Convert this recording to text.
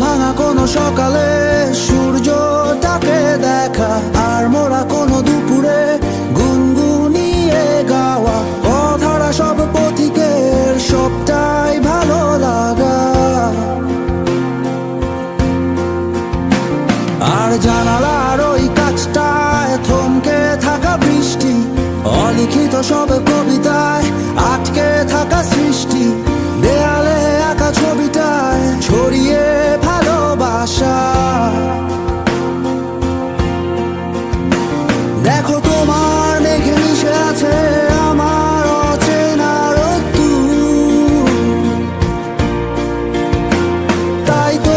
ভাঙা কোনো সকালে সূর্যটাকে দেখা, আর মোরা কোনো দুপুরে গুনগুনিয়ে গাওয়া কথাটা সব পথিকের সবটাই ভালো লাগা। আর জানালার ওই কাছটায় থমকে থাকা বৃষ্টি, অলিখিত সব কবিতায় আটকে থাকা সৃষ্টি, দেয়ালে আঁকা ছবিটায় ছড়িয়ে ভালোবাসা। দেখো তোমার মেঘে মিশে আছে আমার অচেনা রোদ্দুর, তাই তো